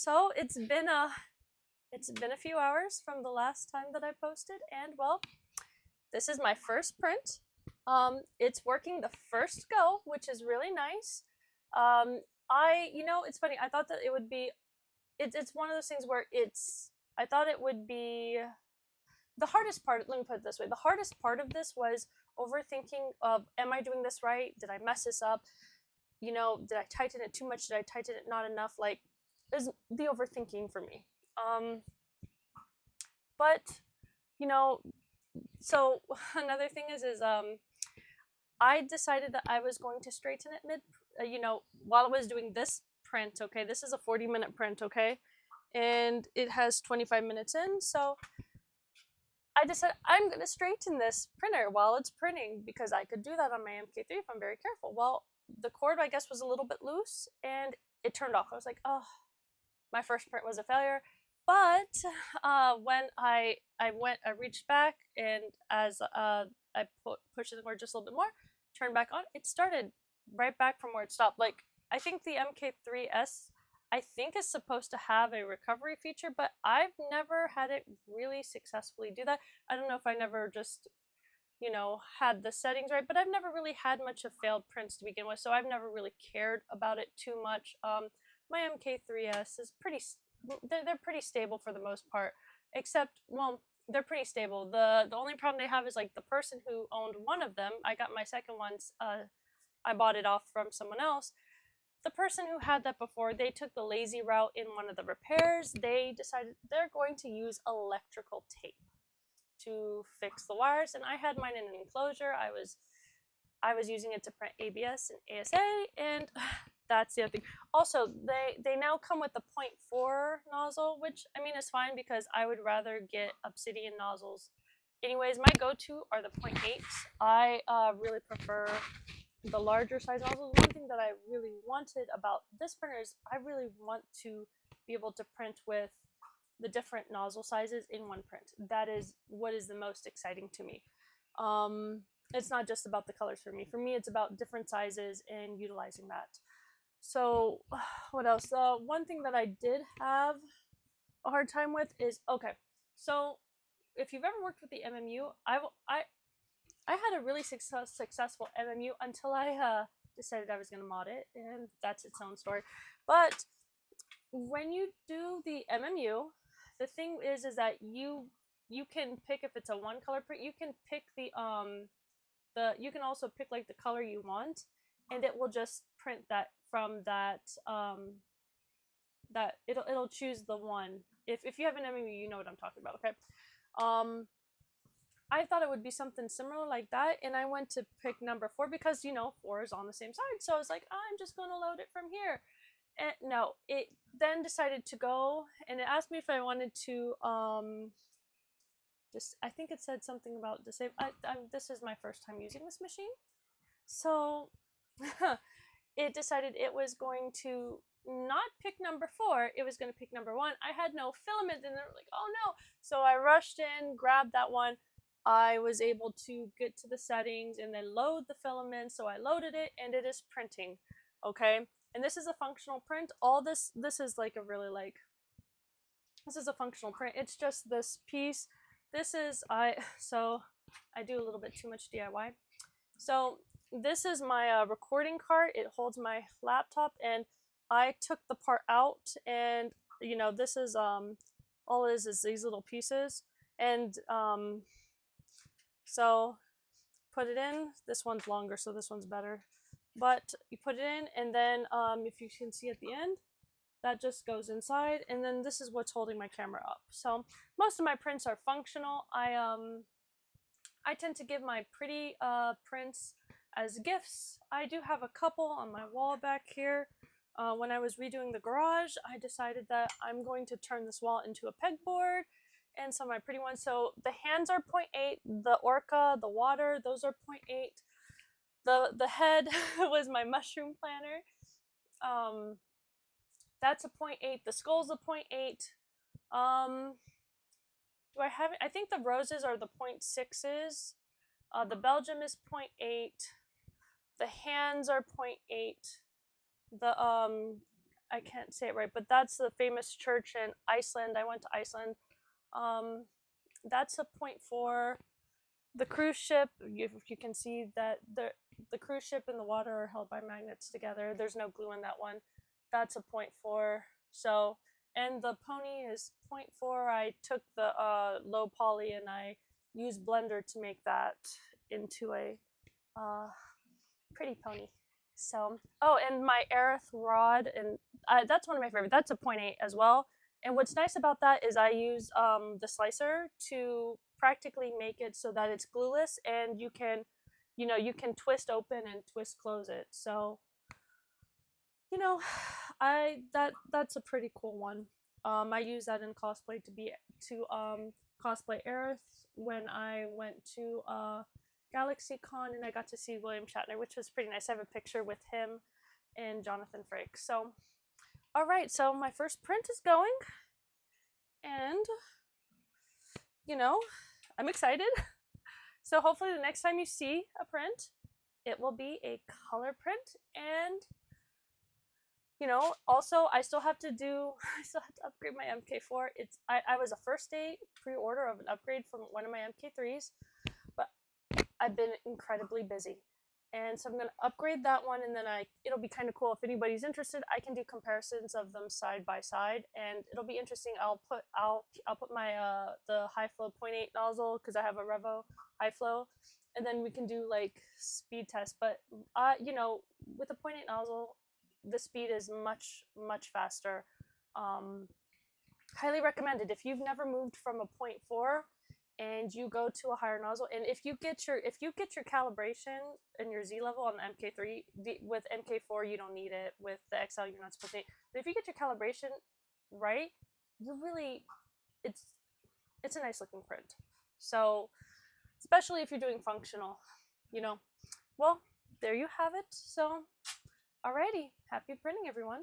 So it's been a few hours from the last time that I posted, and well, this is my first print. It's working the first go, which is really nice. It's funny. I thought that it would be. It's one of those things where I thought it would be the hardest part. Let me put it this way: the hardest part of this was overthinking of, am I doing this right? Did I mess this up? Did I tighten it too much? Did I tighten it not enough? Like, is the overthinking for me. Um, but you know, so another thing is I decided that I was going to straighten it while I was doing this print. Okay, this is a 40-minute print. Okay, and it has 25 minutes in, so I decided I'm going to straighten this printer while it's printing because I could do that on my MK3 if I'm very careful. Well, the cord, I guess, was a little bit loose and it turned off. I was like, oh, my first print was a failure. But when I reached back, and as I pushed the cord just a little bit more, turned back on, it started right back from where it stopped. Like, I think the MK3S, I think, is supposed to have a recovery feature, but I've never had it really successfully do that. I don't know if I never just had the settings right, but I've never really had much of failed prints to begin with, so I've never really cared about it too much. My MK3S is they're pretty stable for the most part, except, well, they're pretty stable. The only problem they have is, like, the person who owned one of them, I got my second one's, I bought it off from someone else. The person who had that before, they took the lazy route in one of the repairs. They decided they're going to use electrical tape to fix the wires, and I had mine in an enclosure. I was using it to print ABS and ASA, and that's the other thing. Also, they now come with the 0.4 nozzle, which, I mean, is fine because I would rather get obsidian nozzles. Anyways, my go-to are the 0.8s. I really prefer the larger size nozzles. One thing that I really wanted about this printer is I really want to be able to print with the different nozzle sizes in one print. That is what is the most exciting to me. It's not just about the colors for me. For me, it's about different sizes and utilizing that. So, what else? One thing that I did have a hard time with is, okay, so if you've ever worked with the MMU, I had a really successful MMU until I decided I was going to mod it, and that's its own story. But when you do the MMU, the thing is that you can pick, if it's a one color print, you can pick you can also pick, like, the color you want, and it will just print that from that it'll choose the one. If you have an MMU, you know what I'm talking about. Okay. I thought it would be something similar like that, and I went to pick number 4 because 4 is on the same side. So I was like, I'm just going to load it from here. And no, it then decided to go, and it asked me if I wanted to I think it said something about disable. This is my first time using this machine, so it decided it was going to not pick number 4. It was going to pick number 1. I had no filament, and they were like, oh no. So I rushed in, grabbed that one. I was able to get to the settings and then load the filament. So I loaded it, and it is printing. Okay. And this is a functional print. All this is like a really, like, this is a functional print. It's just this piece. This is, so I do a little bit too much DIY. So this is my recording cart. It holds my laptop, and I took the part out, and this is all it is these little pieces, and so put it in. This one's longer, so this one's better, but you put it in, and then if you can see at the end, that just goes inside, and then this is what's holding my camera up. So most of my prints are functional. I tend to give my pretty prints as gifts. I do have a couple on my wall back here. When I was redoing the garage, I decided that I'm going to turn this wall into a pegboard, and some of my pretty ones. So the hands are 0.8, the orca, the water, those are 0.8. The head was my mushroom planner. That's a 0.8. The skull's a 0.8. Do I have it? I think the roses are the 0.6s. The Belgium is 0.8. The hands are 0.8. The I can't say it right, but that's the famous church in Iceland. I went to Iceland. Um, that's a .4. The cruise ship, you can see that the cruise ship and the water are held by magnets together. There's no glue in that one. That's a .4. So, and the pony is .4. I took the low poly and I used Blender to make that into a pretty pony. So, oh, and my Aerith rod, and that's one of my favorite. That's a .8 as well. And what's nice about that is I use the slicer to practically make it so that it's glueless, and you can, you can twist open and twist close it. So, you know, that's a pretty cool one. I use that in cosplay to cosplay Aerith when I went to GalaxyCon, and I got to see William Shatner, which was pretty nice. I have a picture with him and Jonathan Frakes. So, all right, so my first print is going, and I'm excited. So hopefully the next time you see a print, it will be a color print. And also I still have to upgrade my MK4. I was a first day pre-order of an upgrade from one of my MK3s, but I've been incredibly busy. And so I'm going to upgrade that one, and then it'll be kind of cool if anybody's interested. I can do comparisons of them side by side, and it'll be interesting. I'll put my the high flow .8 nozzle, because I have a Revo high flow, and then we can do like speed tests. But with a .8 nozzle, the speed is much faster. Highly recommended if you've never moved from a .4 and you go to a higher nozzle, and if you get your calibration and your Z level on the MK3, with MK4 you don't need it. With the XL you're not supposed to. But if you get your calibration right, it's a nice looking print. So especially if you're doing functional, well, there you have it. So alrighty, happy printing, everyone.